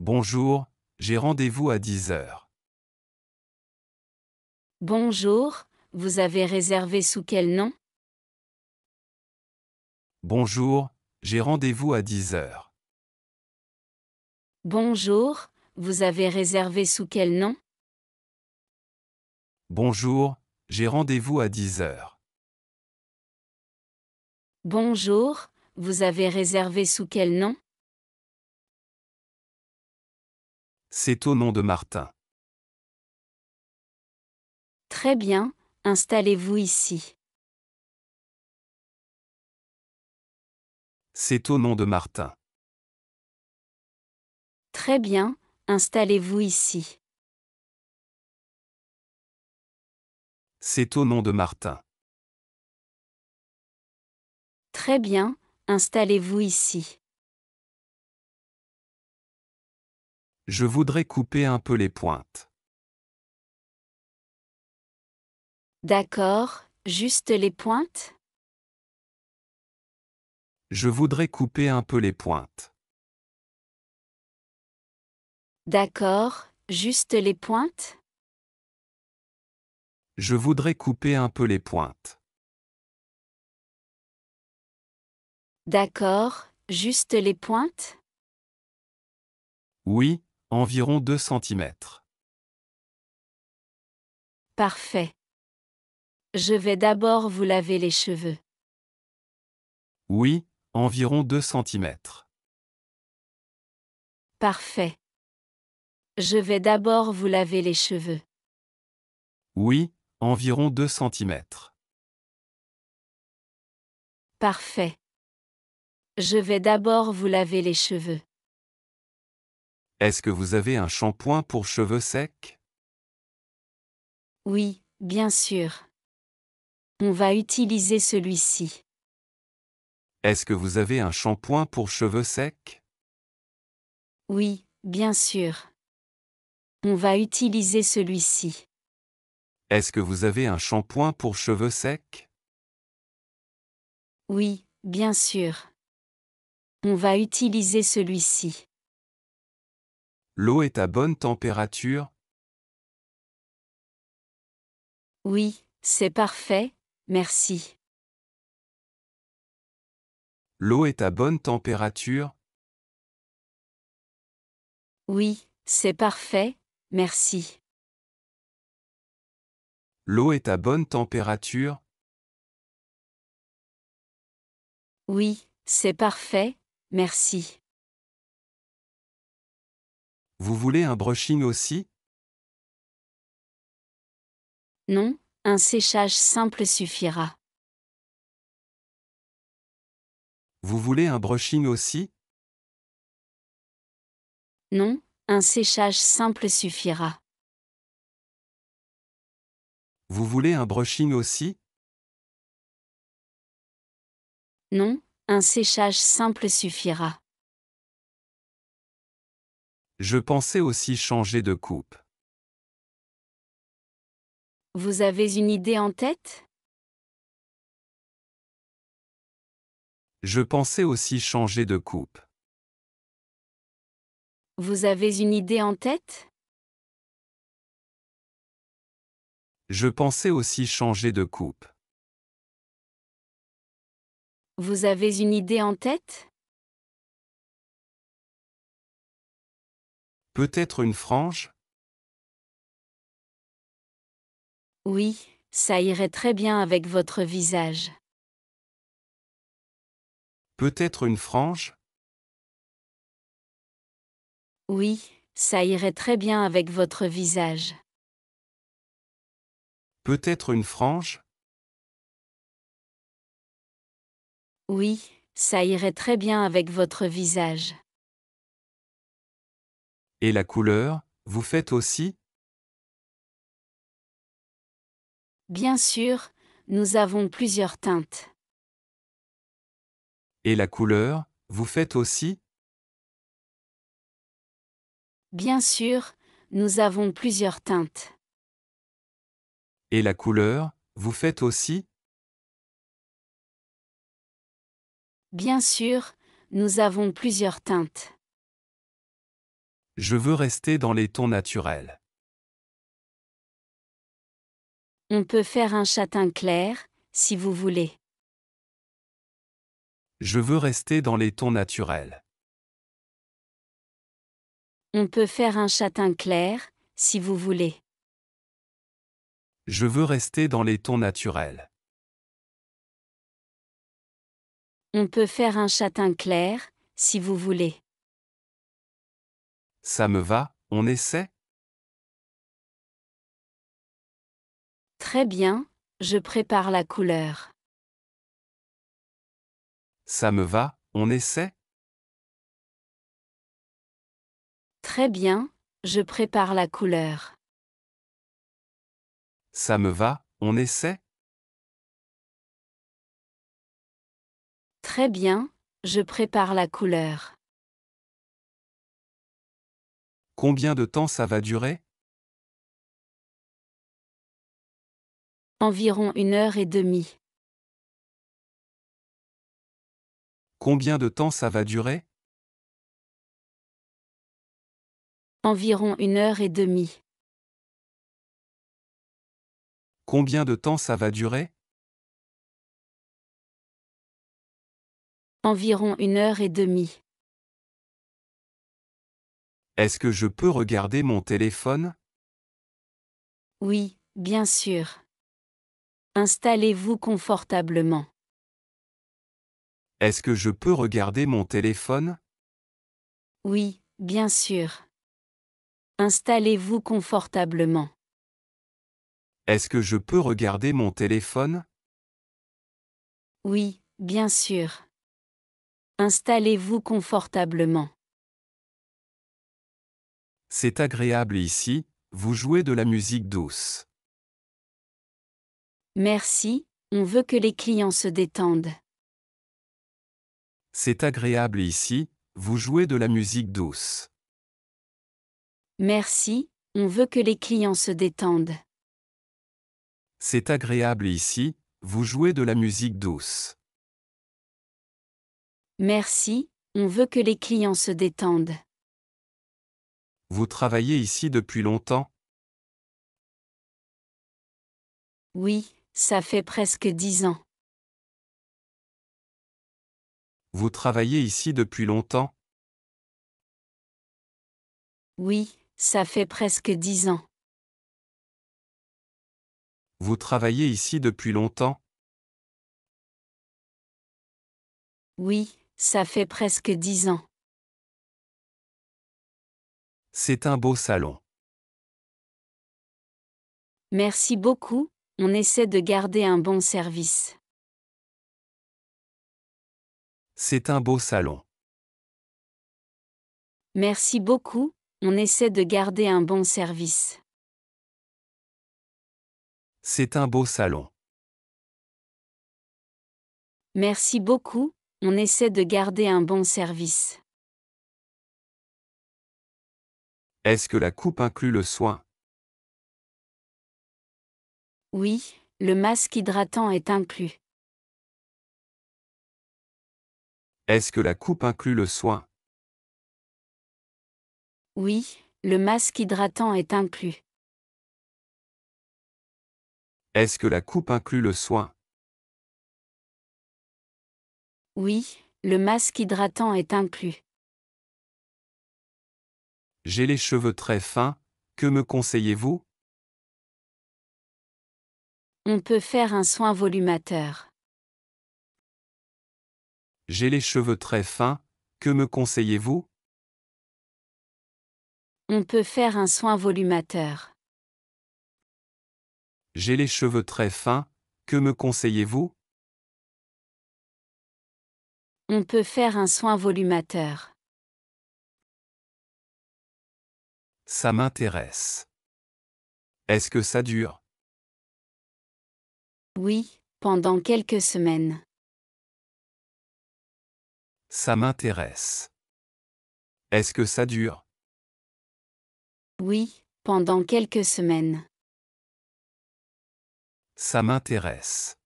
Bonjour, j'ai rendez-vous à 10 heures. Bonjour, vous avez réservé sous quel nom? Bonjour, j'ai rendez-vous à 10 heures. Bonjour, vous avez réservé sous quel nom? Bonjour, j'ai rendez-vous à 10 heures. Bonjour, vous avez réservé sous quel nom? C'est au nom de Martin. Très bien, installez-vous ici. C'est au nom de Martin. Très bien, installez-vous ici. C'est au nom de Martin. Très bien, installez-vous ici. Je voudrais couper un peu les pointes. D'accord, juste les pointes? Je voudrais couper un peu les pointes. D'accord, juste les pointes? Je voudrais couper un peu les pointes. D'accord, juste les pointes? Oui, environ 2 centimètres. Parfait. Je vais d'abord vous laver les cheveux. Oui, environ 2 centimètres. Parfait. Je vais d'abord vous laver les cheveux. Oui, environ 2 centimètres. Parfait. Je vais d'abord vous laver les cheveux. Est-ce que vous avez un shampoing pour cheveux secs? Oui, bien sûr. On va utiliser celui-ci. Est-ce que vous avez un shampoing pour cheveux secs? Oui, bien sûr. On va utiliser celui-ci. Est-ce que vous avez un shampoing pour cheveux secs? Oui, bien sûr. On va utiliser celui-ci. L'eau est à bonne température? Oui, c'est parfait, merci. L'eau est à bonne température? Oui, c'est parfait, merci. L'eau est à bonne température? Oui, c'est parfait, merci. Vous voulez un brushing aussi? Non, un séchage simple suffira. Vous voulez un brushing aussi? Non, un séchage simple suffira. Vous voulez un brushing aussi? Non, un séchage simple suffira. Je pensais aussi changer de coupe. Vous avez une idée en tête? Je pensais aussi changer de coupe. Vous avez une idée en tête? Je pensais aussi changer de coupe. Vous avez une idée en tête? Peut-être une frange? Oui, ça irait très bien avec votre visage. Peut-être une frange? Oui, ça irait très bien avec votre visage. Peut-être une frange? Oui, ça irait très bien avec votre visage. Et la couleur, vous faites aussi? Bien sûr, nous avons plusieurs teintes. Et la couleur, vous faites aussi? Bien sûr, nous avons plusieurs teintes. Et la couleur, vous faites aussi? Bien sûr, nous avons plusieurs teintes. Je veux rester dans les tons naturels. On peut faire un châtain clair, si vous voulez. Je veux rester dans les tons naturels. On peut faire un châtain clair, si vous voulez. Je veux rester dans les tons naturels. On peut faire un châtain clair, si vous voulez. Ça me va, on essaie? Très bien, je prépare la couleur. Ça me va, on essaie? Très bien, je prépare la couleur. Ça me va, on essaie? Très bien, je prépare la couleur. Combien de temps ça va durer? Environ 1 heure et demie. Combien de temps ça va durer? Environ 1 heure et demie. Combien de temps ça va durer? Environ 1 heure et demie. Est-ce que je peux regarder mon téléphone? Oui, bien sûr. Installez-vous confortablement. Est-ce que je peux regarder mon téléphone? Oui, bien sûr. Installez-vous confortablement. Est-ce que je peux regarder mon téléphone? Oui, bien sûr. Installez-vous confortablement. C'est agréable ici, vous jouez de la musique douce. Merci, on veut que les clients se détendent. C'est agréable ici, vous jouez de la musique douce. Merci, on veut que les clients se détendent. C'est agréable ici, vous jouez de la musique douce. Merci, on veut que les clients se détendent. Vous travaillez ici depuis longtemps? Oui, ça fait presque 10 ans. Vous travaillez ici depuis longtemps? Oui, ça fait presque 10 ans. Vous travaillez ici depuis longtemps? Oui, ça fait presque 10 ans. C'est un beau salon. Merci beaucoup, on essaie de garder un bon service. C'est un beau salon. Merci beaucoup, on essaie de garder un bon service. C'est un beau salon. Merci beaucoup, on essaie de garder un bon service. Est-ce que la coupe inclut le soin? Oui, le masque hydratant est inclus. Est-ce que la coupe inclut le soin? Oui, le masque hydratant est inclus. Est-ce que la coupe inclut le soin? Oui, le masque hydratant est inclus. J'ai les cheveux très fins, que me conseillez-vous? On peut faire un soin volumateur. J'ai les cheveux très fins, que me conseillez-vous? On peut faire un soin volumateur. J'ai les cheveux très fins, que me conseillez-vous? On peut faire un soin volumateur. Ça m'intéresse. Est-ce que ça dure? Oui, pendant quelques semaines. Ça m'intéresse. Est-ce que ça dure? Oui, pendant quelques semaines. Ça m'intéresse.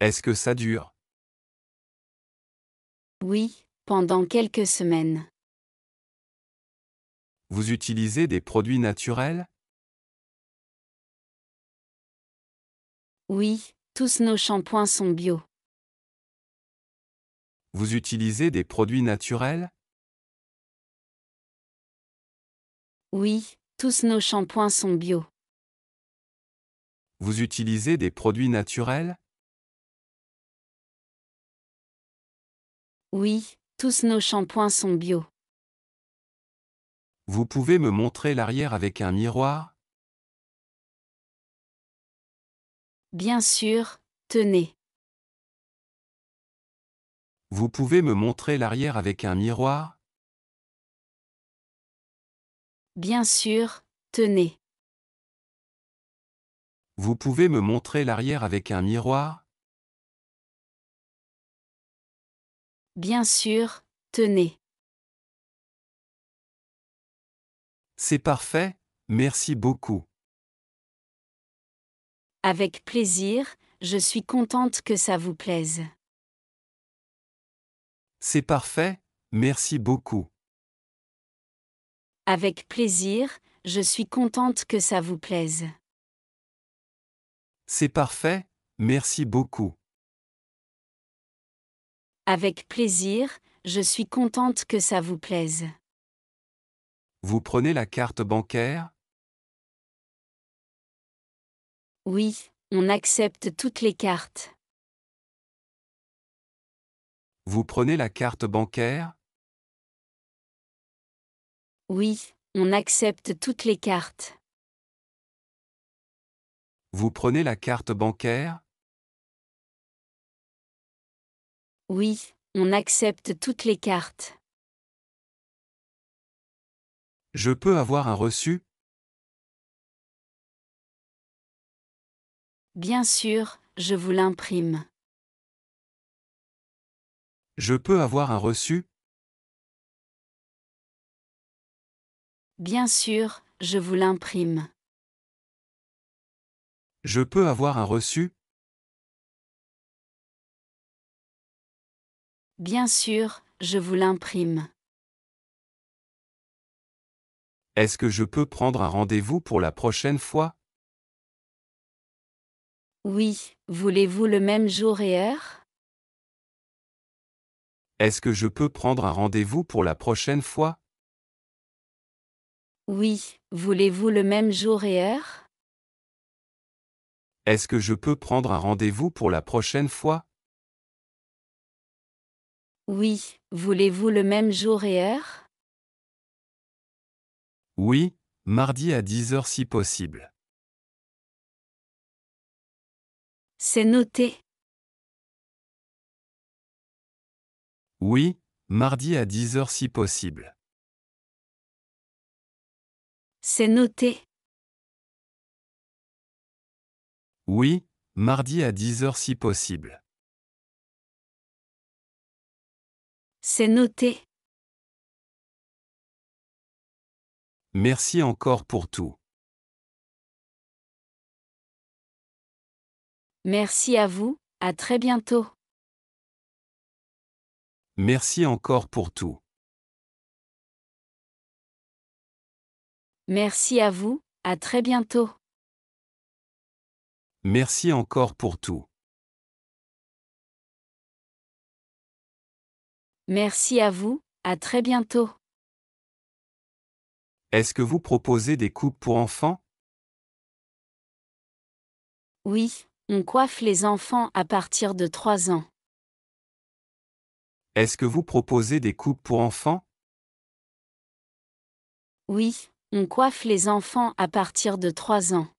Est-ce que ça dure? Oui, pendant quelques semaines. Vous utilisez des produits naturels? Oui, tous nos shampoings sont bio. Vous utilisez des produits naturels? Oui, tous nos shampoings sont bio. Vous utilisez des produits naturels? Oui, tous nos shampoings sont bio. Vous pouvez me montrer l'arrière avec un miroir? Bien sûr, tenez. Vous pouvez me montrer l'arrière avec un miroir? Bien sûr, tenez. Vous pouvez me montrer l'arrière avec un miroir? Bien sûr, tenez. C'est parfait, merci beaucoup. Avec plaisir, je suis contente que ça vous plaise. C'est parfait, merci beaucoup. Avec plaisir, je suis contente que ça vous plaise. C'est parfait, merci beaucoup. Avec plaisir, je suis contente que ça vous plaise. Vous prenez la carte bancaire? Oui, on accepte toutes les cartes. Vous prenez la carte bancaire? Oui, on accepte toutes les cartes. Vous prenez la carte bancaire? Oui, on accepte toutes les cartes. Je peux avoir un reçu? Bien sûr, je vous l'imprime. Je peux avoir un reçu? Bien sûr, je vous l'imprime. Je peux avoir un reçu? Bien sûr, je vous l'imprime. Est-ce que je peux prendre un rendez-vous pour la prochaine fois? Oui, voulez-vous le même jour et heure? Est-ce que je peux prendre un rendez-vous pour la prochaine fois? Oui, voulez-vous le même jour et heure? Est-ce que je peux prendre un rendez-vous pour la prochaine fois? Oui, voulez-vous le même jour et heure? Oui, mardi à 10 heures si possible. C'est noté. Oui, mardi à 10 heures si possible. C'est noté. Oui, mardi à 10 heures si possible. C'est noté. Merci encore pour tout. Merci à vous, à très bientôt. Merci encore pour tout. Merci à vous, à très bientôt. Merci encore pour tout. Merci à vous, à très bientôt. Est-ce que vous proposez des coupes pour enfants? Oui, on coiffe les enfants à partir de 3 ans. Est-ce que vous proposez des coupes pour enfants? Oui, on coiffe les enfants à partir de 3 ans.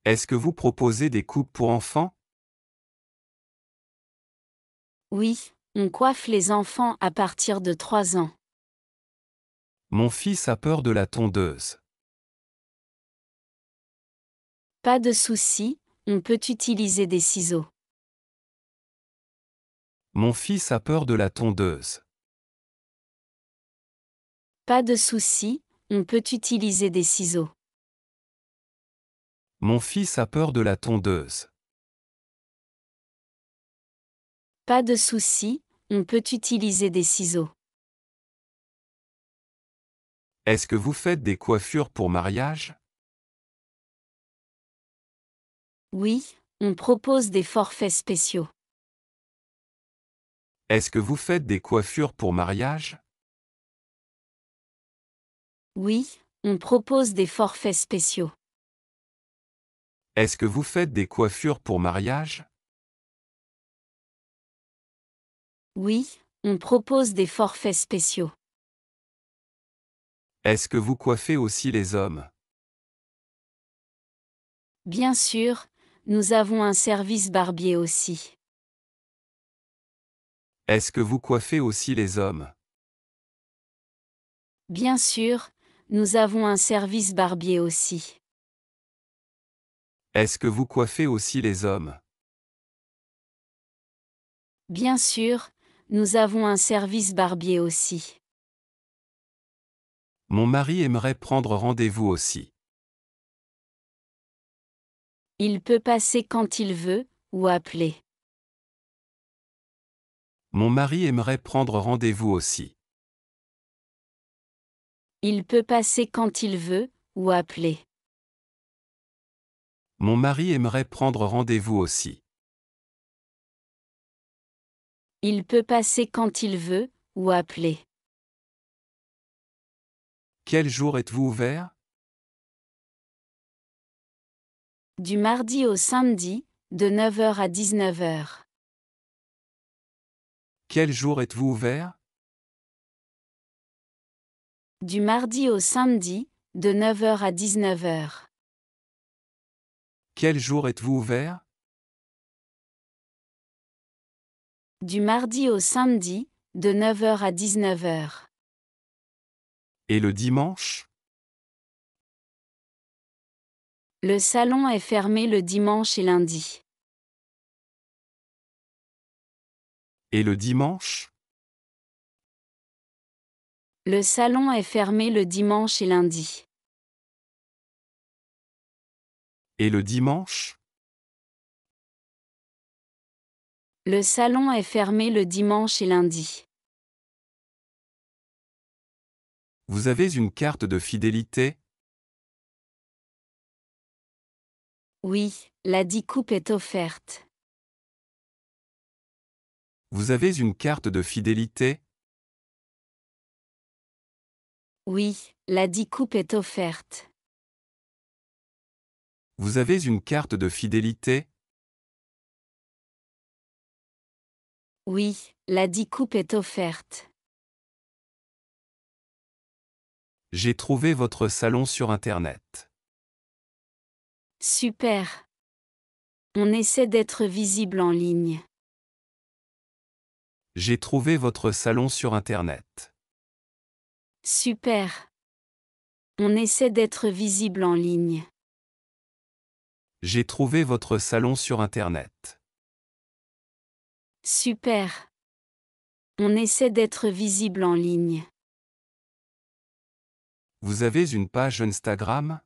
Est-ce que vous proposez des coupes pour enfants? Oui, on coiffe les enfants à partir de 3 ans. Mon fils a peur de la tondeuse. Pas de souci, on peut utiliser des ciseaux. Mon fils a peur de la tondeuse. Pas de souci, on peut utiliser des ciseaux. Mon fils a peur de la tondeuse. Pas de souci, on peut utiliser des ciseaux. Est-ce que vous faites des coiffures pour mariage? Oui, on propose des forfaits spéciaux. Est-ce que vous faites des coiffures pour mariage? Oui, on propose des forfaits spéciaux. Est-ce que vous faites des coiffures pour mariage? Oui, on propose des forfaits spéciaux. Est-ce que vous coiffez aussi les hommes? Bien sûr, nous avons un service barbier aussi. Est-ce que vous coiffez aussi les hommes? Bien sûr, nous avons un service barbier aussi. Est-ce que vous coiffez aussi les hommes? Bien sûr, nous avons un service barbier aussi. Mon mari aimerait prendre rendez-vous aussi. Il peut passer quand il veut, ou appeler. Mon mari aimerait prendre rendez-vous aussi. Il peut passer quand il veut, ou appeler. Mon mari aimerait prendre rendez-vous aussi. Il peut passer quand il veut, ou appeler. Quel jour êtes-vous ouvert? Du mardi au samedi, de 9 h à 19 h. Quel jour êtes-vous ouvert? Du mardi au samedi, de 9 h à 19 h. Quel jour êtes-vous ouvert? Du mardi au samedi, de 9 h à 19 h. Et le dimanche? Le salon est fermé le dimanche et lundi. Et le dimanche? Le salon est fermé le dimanche et lundi. Et le dimanche? Le salon est fermé le dimanche et lundi. Vous avez une carte de fidélité? Oui, la coupe est offerte. Vous avez une carte de fidélité? Oui, la coupe est offerte. Vous avez une carte de fidélité? Oui, la coupe est offerte. J'ai trouvé votre salon sur Internet. Super. On essaie d'être visible en ligne. J'ai trouvé votre salon sur Internet. Super. On essaie d'être visible en ligne. J'ai trouvé votre salon sur Internet. Super. On essaie d'être visible en ligne. Vous avez une page Instagram?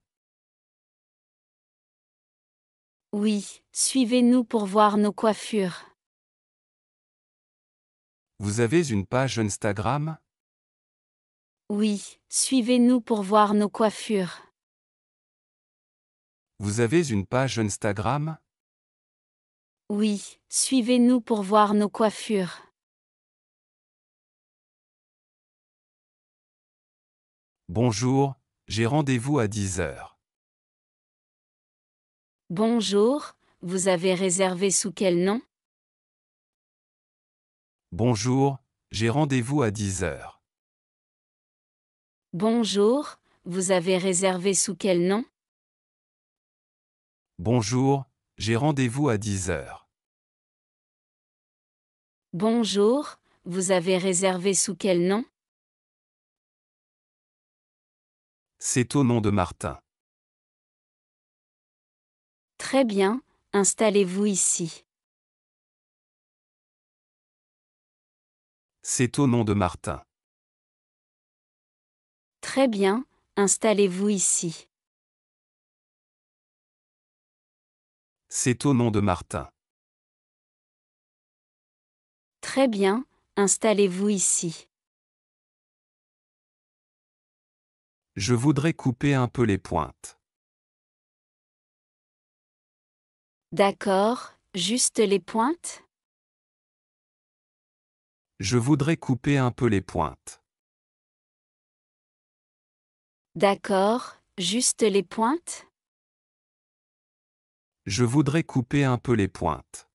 Oui, suivez-nous pour voir nos coiffures. Vous avez une page Instagram? Oui, suivez-nous pour voir nos coiffures. Vous avez une page Instagram? Oui, suivez-nous pour voir nos coiffures. Bonjour, j'ai rendez-vous à 10 heures. Bonjour, vous avez réservé sous quel nom? Bonjour, j'ai rendez-vous à 10 heures. Bonjour, vous avez réservé sous quel nom? Bonjour, j'ai rendez-vous à 10 heures. Bonjour, vous avez réservé sous quel nom? C'est au nom de Martin. Très bien, installez-vous ici. C'est au nom de Martin. Très bien, installez-vous ici. C'est au nom de Martin. Très bien, installez-vous ici. Je voudrais couper un peu les pointes. D'accord, juste les pointes? Je voudrais couper un peu les pointes. D'accord, juste les pointes? Je voudrais couper un peu les pointes.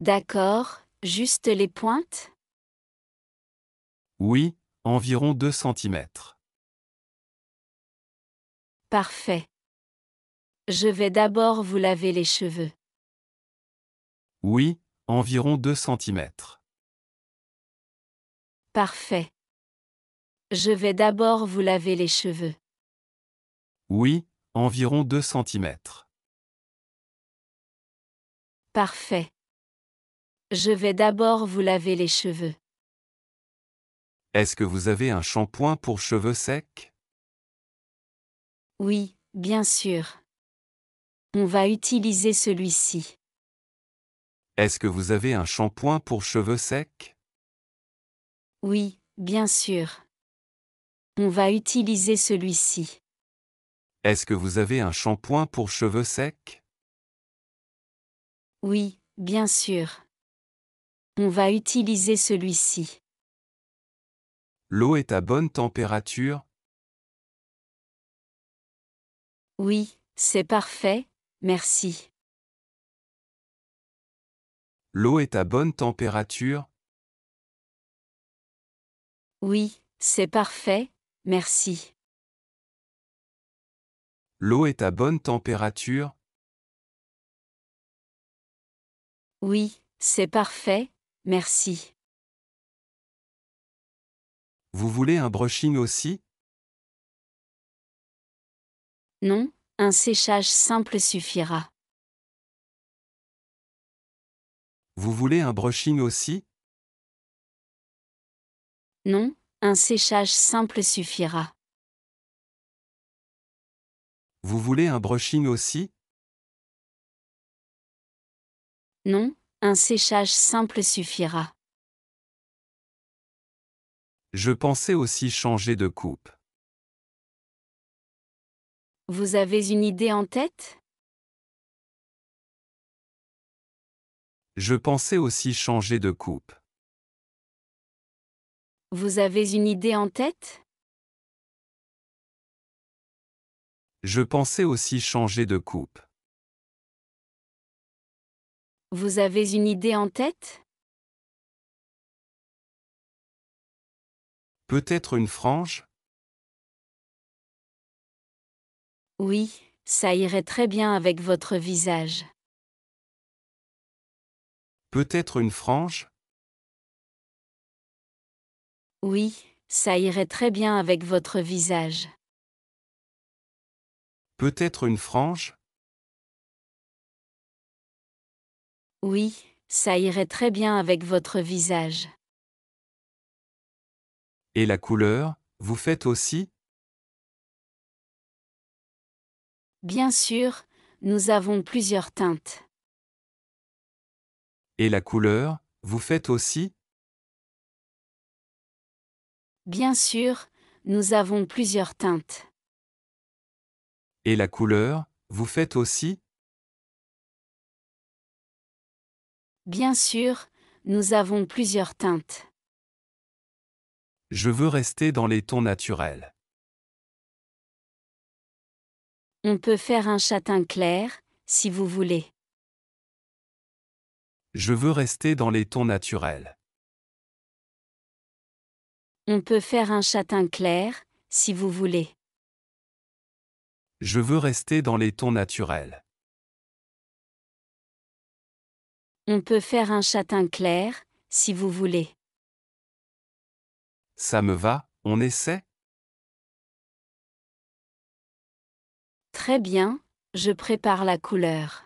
D'accord, juste les pointes? Oui, environ 2 centimètres. Parfait. Je vais d'abord vous laver les cheveux. Oui, environ 2 centimètres. Parfait. Je vais d'abord vous laver les cheveux. Oui, environ 2 centimètres. Parfait. Je vais d'abord vous laver les cheveux. Est-ce que vous avez un shampoing pour cheveux secs? Oui, bien sûr. On va utiliser celui-ci. Est-ce que vous avez un shampoing pour cheveux secs? Oui, bien sûr. On va utiliser celui-ci. Est-ce que vous avez un shampoing pour cheveux secs? Oui, bien sûr. On va utiliser celui-ci. L'eau est à bonne température? Oui, c'est parfait, merci. L'eau est à bonne température? Oui, c'est parfait, merci. L'eau est à bonne température? Oui, c'est parfait, merci. Vous voulez un brushing aussi? Non, un séchage simple suffira. Vous voulez un brushing aussi? Non, un séchage simple suffira. Vous voulez un brushing aussi? Non, un séchage simple suffira. Je pensais aussi changer de coupe. Vous avez une idée en tête? Je pensais aussi changer de coupe. Vous avez une idée en tête? Je pensais aussi changer de coupe. Vous avez une idée en tête? Peut-être une frange? Oui, ça irait très bien avec votre visage. Peut-être une frange? Oui, ça irait très bien avec votre visage. Peut-être une frange? Oui, ça irait très bien avec votre visage. Et la couleur, vous faites aussi? Bien sûr, nous avons plusieurs teintes. Et la couleur, vous faites aussi? Bien sûr, nous avons plusieurs teintes. Et la couleur, vous faites aussi? Bien sûr, nous avons plusieurs teintes. Je veux rester dans les tons naturels. On peut faire un châtain clair, si vous voulez. Je veux rester dans les tons naturels. On peut faire un châtain clair, si vous voulez. Je veux rester dans les tons naturels. On peut faire un châtain clair, si vous voulez. Ça me va, on essaie? Très bien, je prépare la couleur.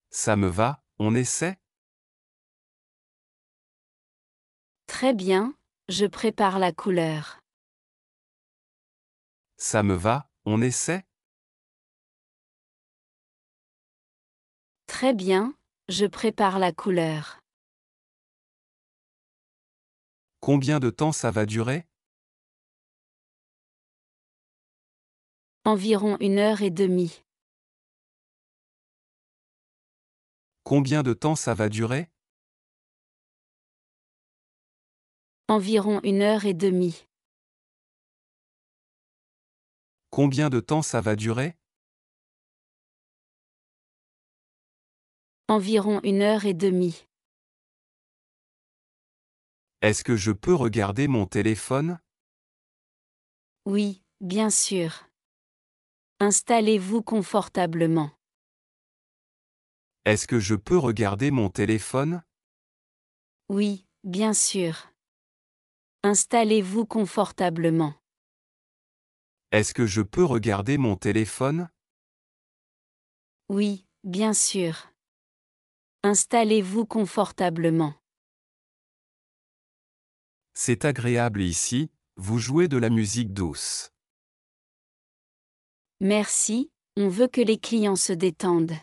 Ça me va, on essaie? Très bien, je prépare la couleur. Ça me va, on essaie? Très bien, je prépare la couleur. Combien de temps ça va durer? Environ 1 heure et demie. Combien de temps ça va durer? Environ 1 heure et demie. Combien de temps ça va durer? Environ 1 heure et demie. Est-ce que je peux regarder mon téléphone? Oui, bien sûr. Installez-vous confortablement. Est-ce que je peux regarder mon téléphone? Oui, bien sûr. Installez-vous confortablement. Est-ce que je peux regarder mon téléphone? Oui, bien sûr. Installez-vous confortablement. C'est agréable ici, vous jouez de la musique douce. Merci, on veut que les clients se détendent.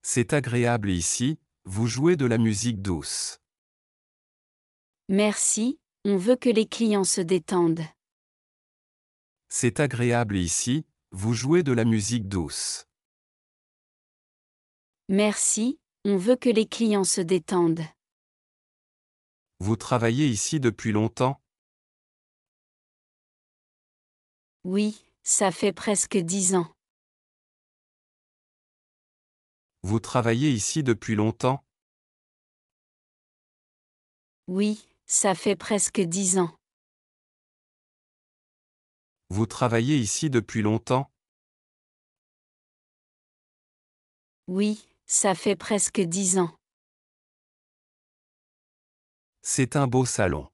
C'est agréable ici, vous jouez de la musique douce. Merci, on veut que les clients se détendent. C'est agréable ici, vous jouez de la musique douce. Merci, on veut que les clients se détendent. Vous travaillez ici depuis longtemps? Oui, ça fait presque 10 ans. Vous travaillez ici depuis longtemps? Oui, ça fait presque 10 ans. Vous travaillez ici depuis longtemps? Oui, ça fait presque 10 ans. C'est un beau salon.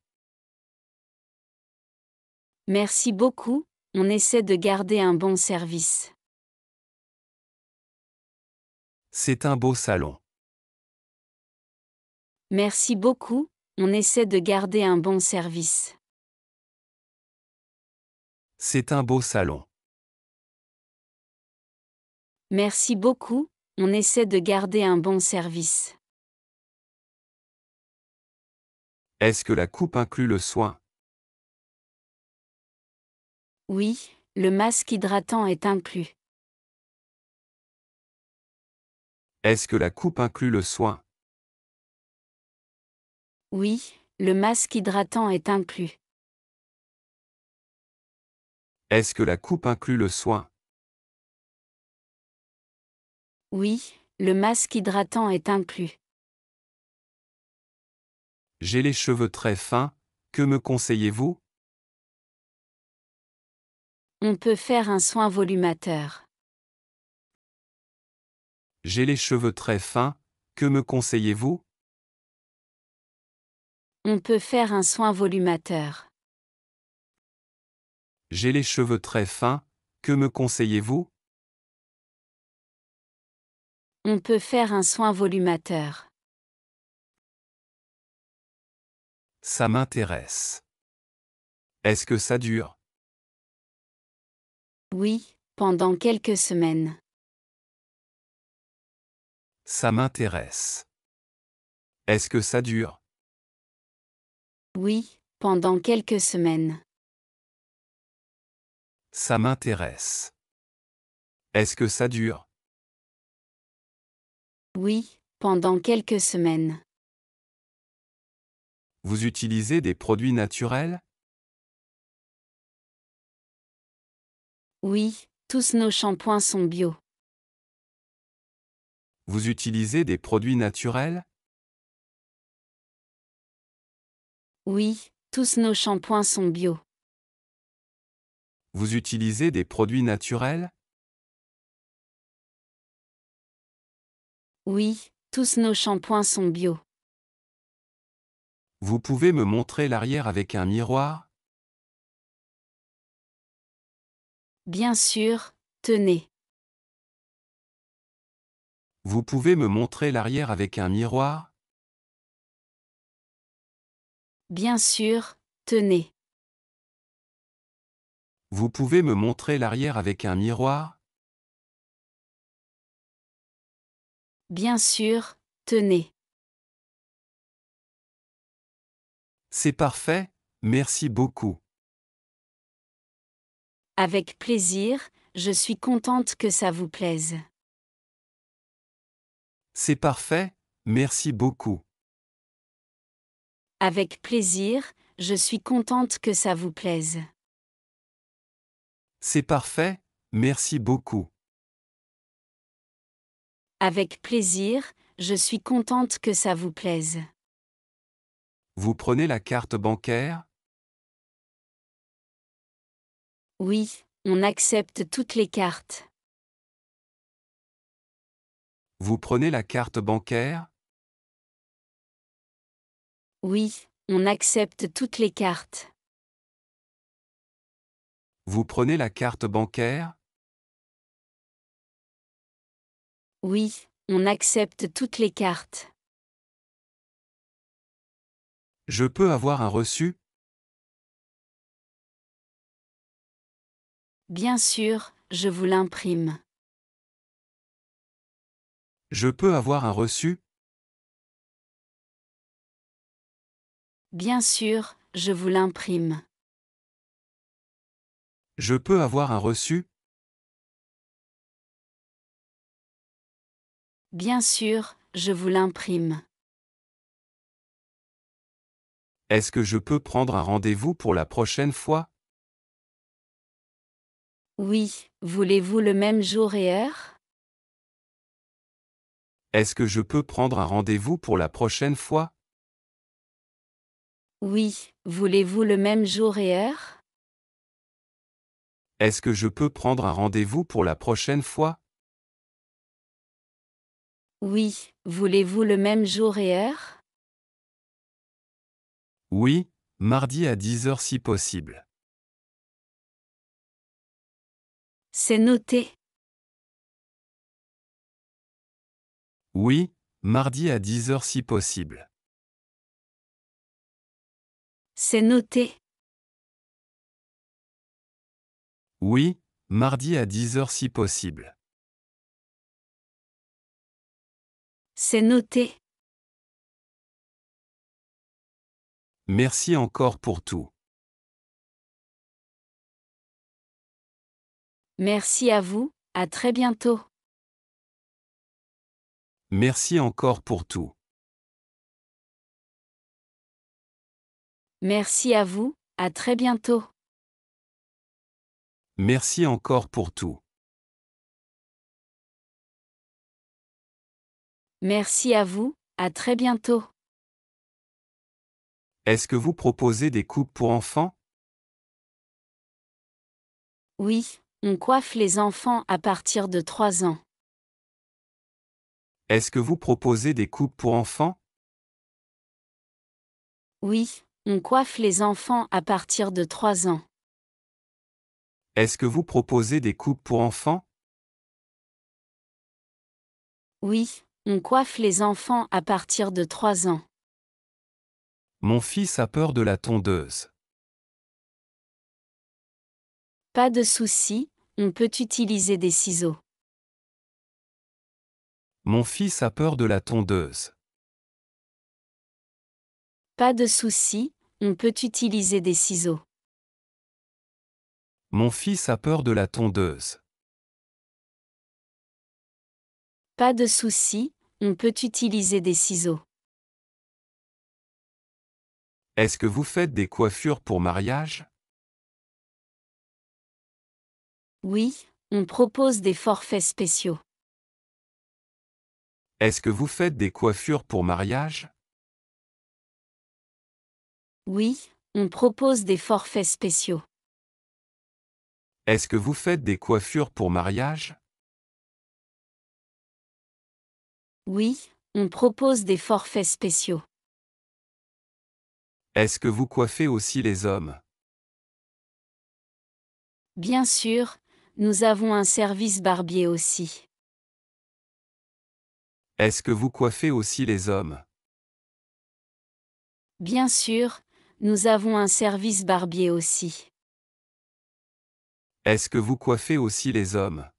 Merci beaucoup, on essaie de garder un bon service. C'est un beau salon. Merci beaucoup, on essaie de garder un bon service. C'est un beau salon. Merci beaucoup, on essaie de garder un bon service. Est-ce que la coupe inclut le soin? Oui, le masque hydratant est inclus. Est-ce que la coupe inclut le soin? Oui, le masque hydratant est inclus. Est-ce que la coupe inclut le soin? Oui, le masque hydratant est inclus. J'ai les cheveux très fins, que me conseillez-vous? On peut faire un soin volumateur. J'ai les cheveux très fins, que me conseillez-vous? On peut faire un soin volumateur. J'ai les cheveux très fins, que me conseillez-vous? On peut faire un soin volumateur. Ça m'intéresse. Est-ce que ça dure? Oui, pendant quelques semaines. Ça m'intéresse. Est-ce que ça dure? Oui, pendant quelques semaines. Ça m'intéresse. Est-ce que ça dure? Oui, pendant quelques semaines. Vous utilisez des produits naturels? Oui, tous nos shampoings sont bio. Vous utilisez des produits naturels? Oui, tous nos shampoings sont bio. Vous utilisez des produits naturels? Oui, tous nos shampoings sont bio. Vous pouvez me montrer l'arrière avec un miroir? Bien sûr, tenez. Vous pouvez me montrer l'arrière avec un miroir? Bien sûr, tenez. Vous pouvez me montrer l'arrière avec un miroir? Bien sûr, tenez. C'est parfait, merci beaucoup. Avec plaisir, je suis contente que ça vous plaise. C'est parfait, merci beaucoup. Avec plaisir, je suis contente que ça vous plaise. C'est parfait, merci beaucoup. Avec plaisir, je suis contente que ça vous plaise. Vous prenez la carte bancaire? Oui, on accepte toutes les cartes. Vous prenez la carte bancaire? Oui, on accepte toutes les cartes. Vous prenez la carte bancaire? Oui, on accepte toutes les cartes. Je peux avoir un reçu? Bien sûr, je vous l'imprime. Je peux avoir un reçu? Bien sûr, je vous l'imprime. Je peux avoir un reçu? Bien sûr, je vous l'imprime. Est-ce que je peux prendre un rendez-vous pour la prochaine fois? Oui, voulez-vous le même jour et heure? Est-ce que je peux prendre un rendez-vous pour la prochaine fois? Oui, voulez-vous le même jour et heure? Est-ce que je peux prendre un rendez-vous pour la prochaine fois? Oui, voulez-vous le même jour et heure? Oui, mardi à 10 heures si possible. C'est noté. Oui, mardi à 10 heures si possible. C'est noté. Oui, mardi à 10 heures si possible. C'est noté. Merci encore pour tout. Merci à vous, à très bientôt. Merci encore pour tout. Merci à vous, à très bientôt. Merci encore pour tout. Merci à vous, à très bientôt. Est-ce que vous proposez des coupes pour enfants? Oui, on coiffe les enfants à partir de 3 ans. Est-ce que vous proposez des coupes pour enfants? Oui, on coiffe les enfants à partir de 3 ans. Est-ce que vous proposez des coupes pour enfants? Oui, on coiffe les enfants à partir de 3 ans. Mon fils a peur de la tondeuse. Pas de souci, on peut utiliser des ciseaux. Mon fils a peur de la tondeuse. Pas de souci, on peut utiliser des ciseaux. Mon fils a peur de la tondeuse. Pas de souci, on peut utiliser des ciseaux. Est-ce que vous faites des coiffures pour mariage? Oui, on propose des forfaits spéciaux. Est-ce que vous faites des coiffures pour mariage? Oui, on propose des forfaits spéciaux. Est-ce que vous faites des coiffures pour mariage? Oui, on propose des forfaits spéciaux. Est-ce que vous coiffez aussi les hommes? Bien sûr, nous avons un service barbier aussi. Est-ce que vous coiffez aussi les hommes? Bien sûr, nous avons un service barbier aussi. Est-ce que vous coiffez aussi les hommes?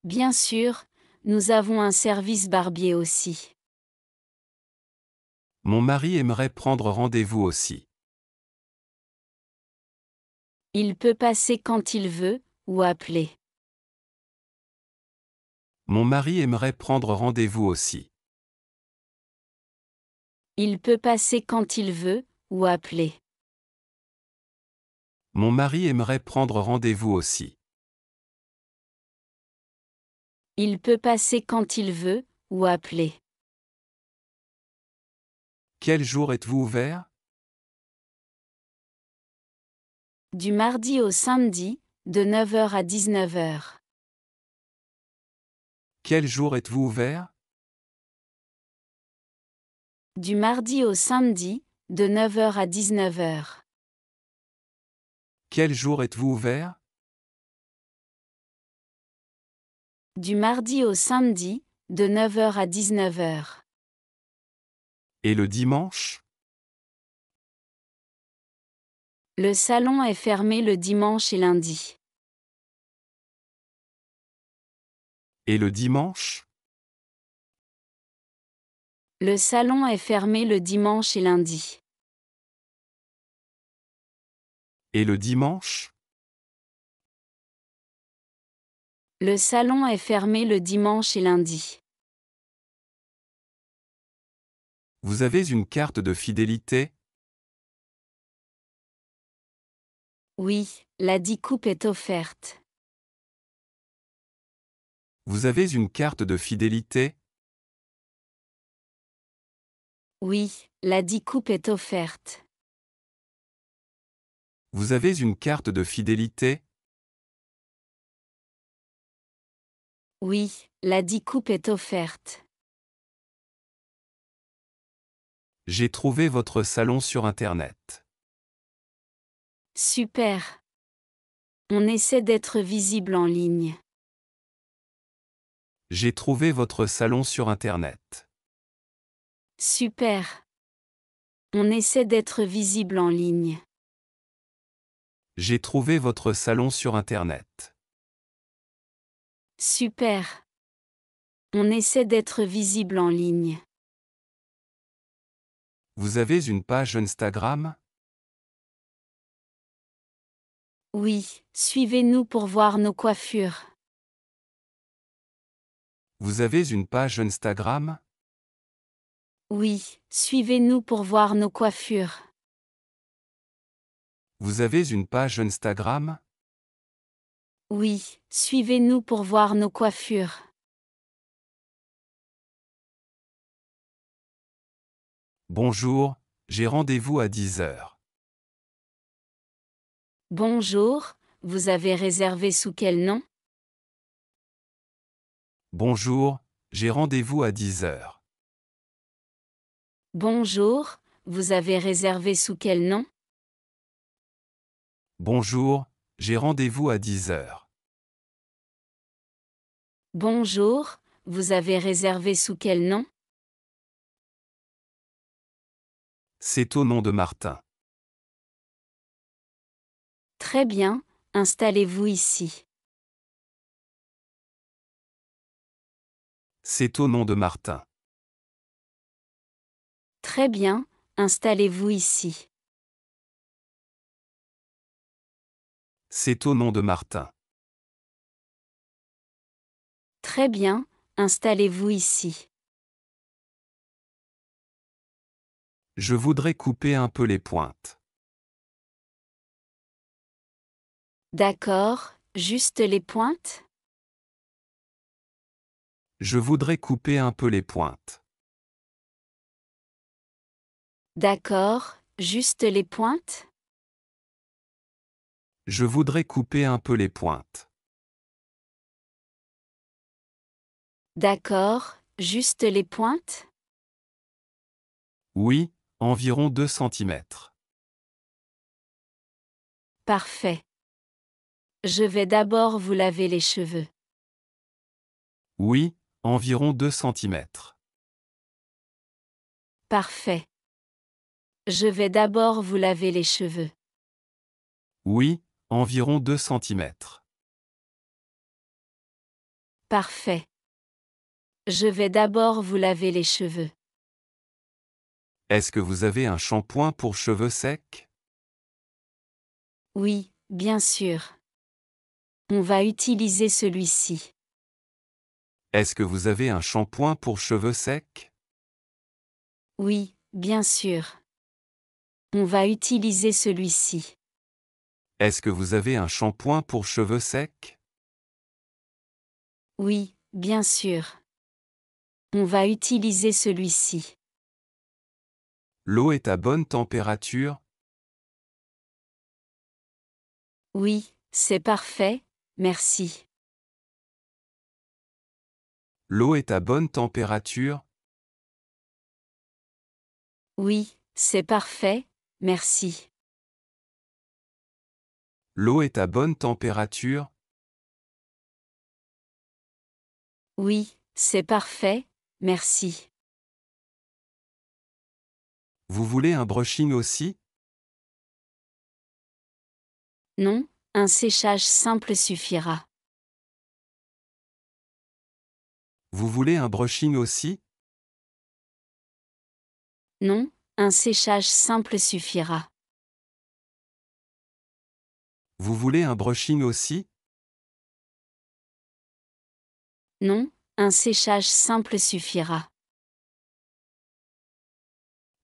Bien sûr, nous avons un service barbier aussi. Mon mari aimerait prendre rendez-vous aussi. Il peut passer quand il veut, ou appeler. Mon mari aimerait prendre rendez-vous aussi. Il peut passer quand il veut, ou appeler. Mon mari aimerait prendre rendez-vous aussi. Il peut passer quand il veut, ou appeler. Quel jour êtes-vous ouvert? Du mardi au samedi, de 9 h à 19 h. Quel jour êtes-vous ouvert? Du mardi au samedi, de 9 h à 19 h. Quel jour êtes-vous ouvert? Du mardi au samedi, de 9 h à 19 h. Et le dimanche? Le salon est fermé le dimanche et lundi. Et le dimanche? Le salon est fermé le dimanche et lundi. Et le dimanche? Le salon est fermé le dimanche et lundi. Vous avez une carte de fidélité? Oui, la 10 coupe est offerte. Vous avez une carte de fidélité? Oui, la 10 coupe est offerte. Vous avez une carte de fidélité? Oui, la 10 coupe est offerte. J'ai trouvé votre salon sur Internet. Super. On essaie d'être visible en ligne. J'ai trouvé votre salon sur Internet. Super. On essaie d'être visible en ligne. J'ai trouvé votre salon sur Internet. Super. On essaie d'être visible en ligne. Vous avez une page Instagram? Oui, suivez-nous pour voir nos coiffures. Vous avez une page Instagram? Oui, suivez-nous pour voir nos coiffures. Vous avez une page Instagram? Oui, suivez-nous pour voir nos coiffures. Bonjour, j'ai rendez-vous à 10 heures. Bonjour, vous avez réservé sous quel nom? Bonjour, j'ai rendez-vous à 10 heures. Bonjour, vous avez réservé sous quel nom? Bonjour, j'ai rendez-vous à 10 heures. Bonjour, vous avez réservé sous quel nom? C'est au nom de Martin. Très bien, installez-vous ici. C'est au nom de Martin. Très bien, installez-vous ici. C'est au nom de Martin. Très bien, installez-vous ici. Je voudrais couper un peu les pointes. D'accord, juste les pointes? Je voudrais couper un peu les pointes. D'accord, juste les pointes? Je voudrais couper un peu les pointes. D'accord, juste les pointes? Oui, environ 2 centimètres. Parfait. Je vais d'abord vous laver les cheveux. Oui, environ 2 centimètres. Parfait. Je vais d'abord vous laver les cheveux. Oui, environ 2 centimètres. Parfait. Je vais d'abord vous laver les cheveux. Est-ce que vous avez un shampoing pour cheveux secs? Oui, bien sûr. On va utiliser celui-ci. Est-ce que vous avez un shampoing pour cheveux secs? Oui, bien sûr. On va utiliser celui-ci. Est-ce que vous avez un shampoing pour cheveux secs? Oui, bien sûr. On va utiliser celui-ci. L'eau est à bonne température? Oui, c'est parfait, merci. L'eau est à bonne température? Oui, c'est parfait, merci. L'eau est à bonne température? Oui, c'est parfait, merci. Vous voulez un brushing aussi? Non, un séchage simple suffira. Vous voulez un brushing aussi? Non, un séchage simple suffira. Vous voulez un brushing aussi? Non, un séchage simple suffira.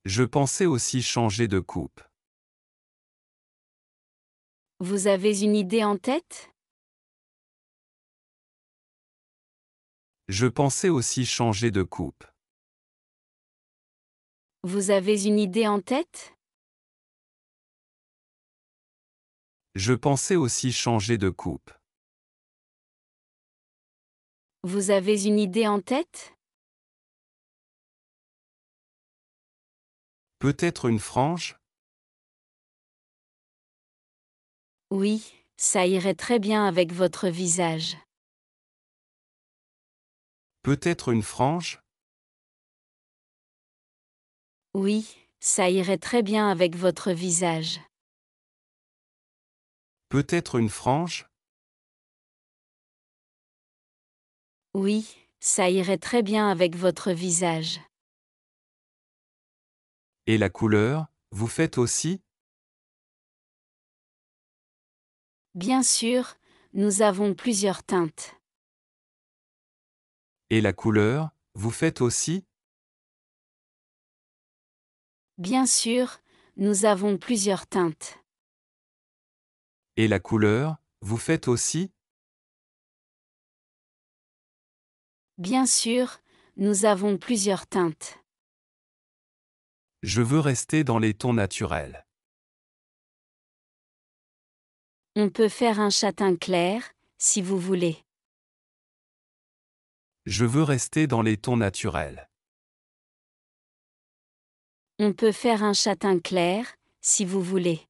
Je pensais aussi changer de coupe. Vous avez une idée en tête? Je pensais aussi changer de coupe. Vous avez une idée en tête? Je pensais aussi changer de coupe. Vous avez une idée en tête? Peut-être une frange? Oui, ça irait très bien avec votre visage. Peut-être une frange? Oui, ça irait très bien avec votre visage. Peut-être une frange? Oui, ça irait très bien avec votre visage. Et la couleur, vous faites aussi? Bien sûr, nous avons plusieurs teintes. Et la couleur, vous faites aussi? Bien sûr, nous avons plusieurs teintes. Et la couleur, vous faites aussi? Bien sûr, nous avons plusieurs teintes. Je veux rester dans les tons naturels. On peut faire un châtain clair, si vous voulez. Je veux rester dans les tons naturels. On peut faire un châtain clair, si vous voulez.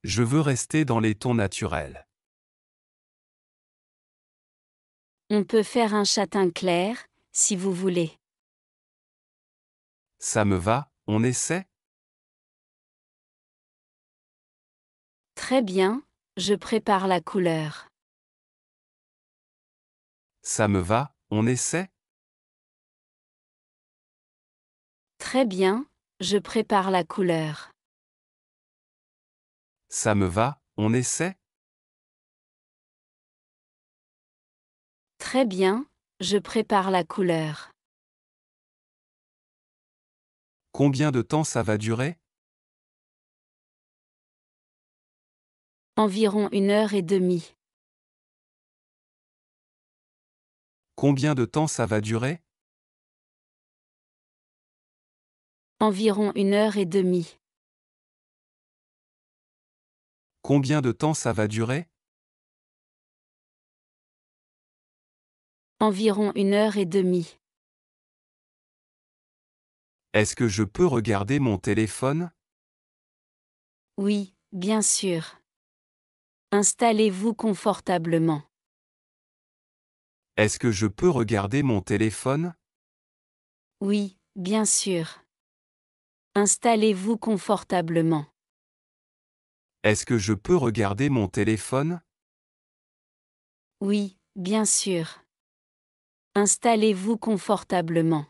Je veux rester dans les tons naturels. On peut faire un châtain clair, si vous voulez. Ça me va, on essaie? Très bien, je prépare la couleur. Ça me va, on essaie? Très bien, je prépare la couleur. Ça me va, on essaie? Très bien, je prépare la couleur. Combien de temps ça va durer? Environ 1 heure et demie. Combien de temps ça va durer? Environ 1 heure et demie. Combien de temps ça va durer? Environ 1 heure et demie. Est-ce que je peux regarder mon téléphone? Oui, bien sûr. Installez-vous confortablement. Est-ce que je peux regarder mon téléphone? Oui, bien sûr. Installez-vous confortablement. Est-ce que je peux regarder mon téléphone? Oui, bien sûr. Installez-vous confortablement.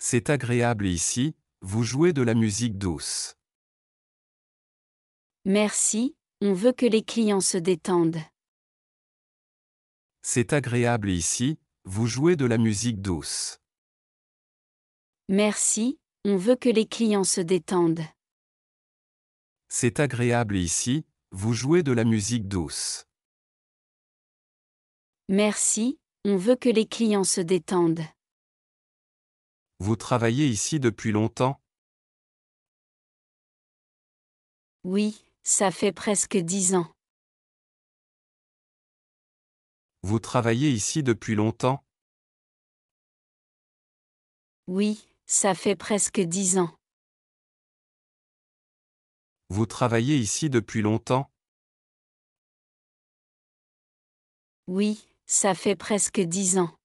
C'est agréable ici, vous jouez de la musique douce. Merci, on veut que les clients se détendent. C'est agréable ici, vous jouez de la musique douce. Merci, on veut que les clients se détendent. C'est agréable ici, vous jouez de la musique douce. Merci, on veut que les clients se détendent. Vous travaillez ici depuis longtemps? Oui, ça fait presque 10 ans. Vous travaillez ici depuis longtemps? Oui, ça fait presque 10 ans. Vous travaillez ici depuis longtemps? Oui, ça fait presque 10 ans.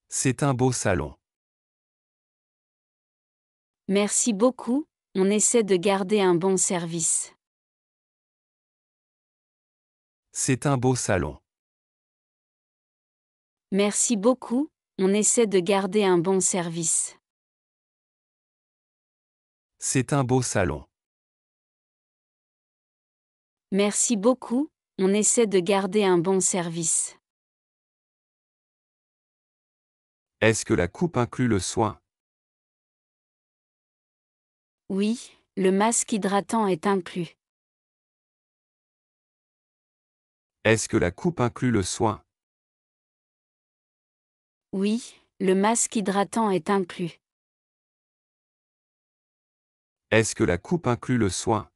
C'est un beau salon. Merci beaucoup, on essaie de garder un bon service. C'est un beau salon. Merci beaucoup, on essaie de garder un bon service. C'est un beau salon. Merci beaucoup, on essaie de garder un bon service. Est-ce que la coupe inclut le soin? Oui, le masque hydratant est inclus. Est-ce que la coupe inclut le soin? Oui, le masque hydratant est inclus. Est-ce que la coupe inclut le soin?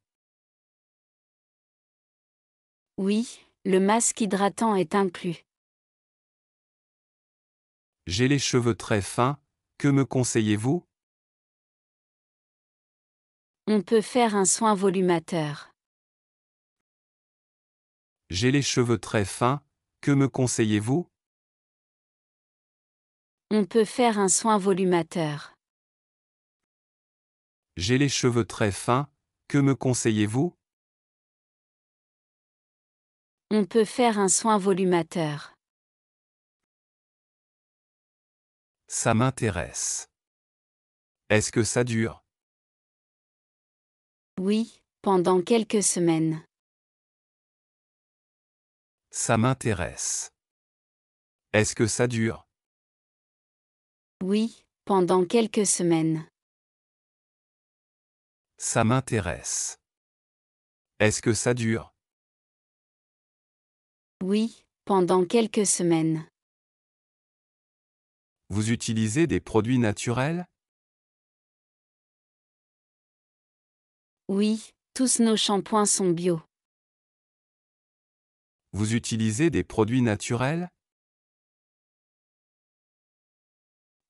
Oui, le masque hydratant est inclus. J'ai les cheveux très fins, que me conseillez-vous? On peut faire un soin volumateur. J'ai les cheveux très fins, que me conseillez-vous? On peut faire un soin volumateur. J'ai les cheveux très fins, que me conseillez-vous? On peut faire un soin volumateur. Ça m'intéresse. Est-ce que ça dure? Oui, pendant quelques semaines. Ça m'intéresse. Est-ce que ça dure? Oui, pendant quelques semaines. Ça m'intéresse. Est-ce que ça dure? Oui, pendant quelques semaines. Vous utilisez des produits naturels? Oui, tous nos shampoings sont bio. Vous utilisez des produits naturels?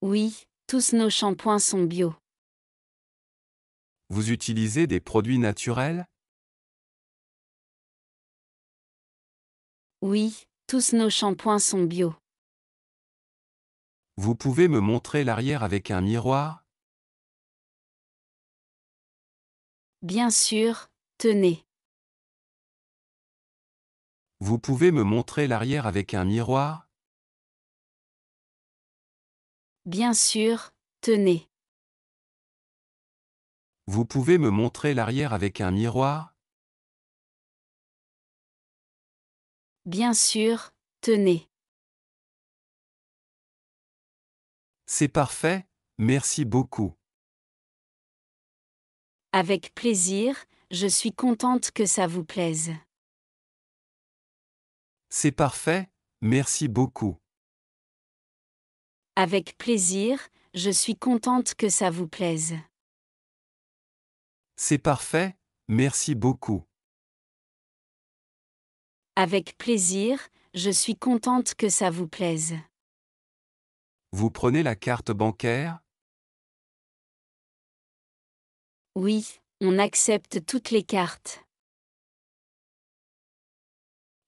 Oui, tous nos shampoings sont bio. Vous utilisez des produits naturels? Oui, tous nos shampoings sont bio. Vous pouvez me montrer l'arrière avec un miroir? Bien sûr, tenez. Vous pouvez me montrer l'arrière avec un miroir? Bien sûr, tenez. Vous pouvez me montrer l'arrière avec un miroir? Bien sûr, tenez. C'est parfait, merci beaucoup. Avec plaisir, je suis contente que ça vous plaise. C'est parfait, merci beaucoup. Avec plaisir, je suis contente que ça vous plaise. C'est parfait, merci beaucoup. Avec plaisir, je suis contente que ça vous plaise. Vous prenez la carte bancaire? Oui, on accepte toutes les cartes.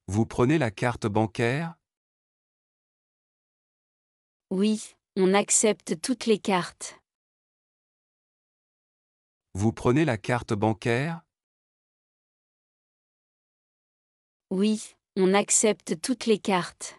Vous prenez la carte bancaire? Oui, on accepte toutes les cartes. Vous prenez la carte bancaire? Oui, on accepte toutes les cartes.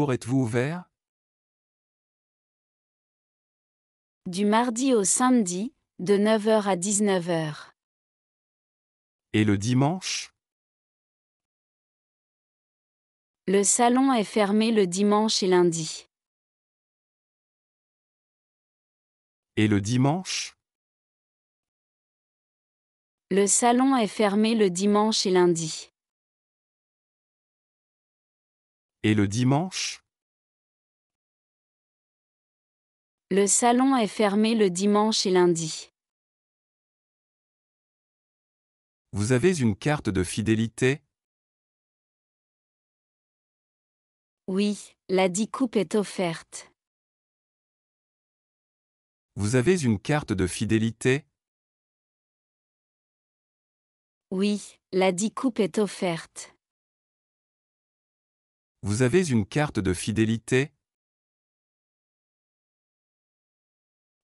jours êtes-vous ouvert? Du mardi au samedi, de 9 h à 19 h. Et le dimanche? Le salon est fermé le dimanche et lundi. Et le dimanche? Le salon est fermé le dimanche et lundi. Et le dimanche? Le salon est fermé le dimanche et lundi. Vous avez une carte de fidélité? Oui, la 10 coupe est offerte. Vous avez une carte de fidélité? Oui, la 10 coupe est offerte. Vous avez une carte de fidélité?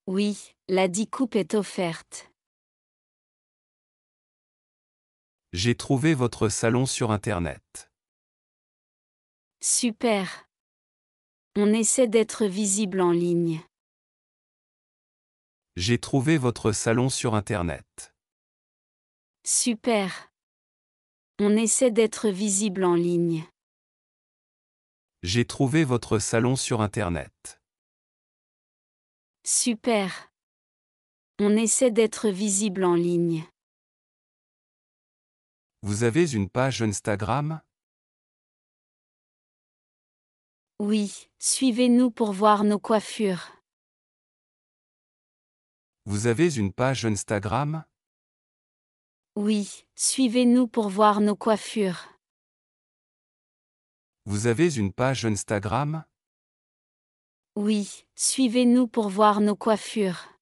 Oui, la 10 coupe est offerte. J'ai trouvé votre salon sur Internet. Super. On essaie d'être visible en ligne. J'ai trouvé votre salon sur Internet. Super. On essaie d'être visible en ligne. J'ai trouvé votre salon sur Internet. Super. On essaie d'être visible en ligne. Vous avez une page Instagram? Oui, suivez-nous pour voir nos coiffures. Vous avez une page Instagram? Oui, suivez-nous pour voir nos coiffures. Vous avez une page Instagram? Oui, suivez-nous pour voir nos coiffures.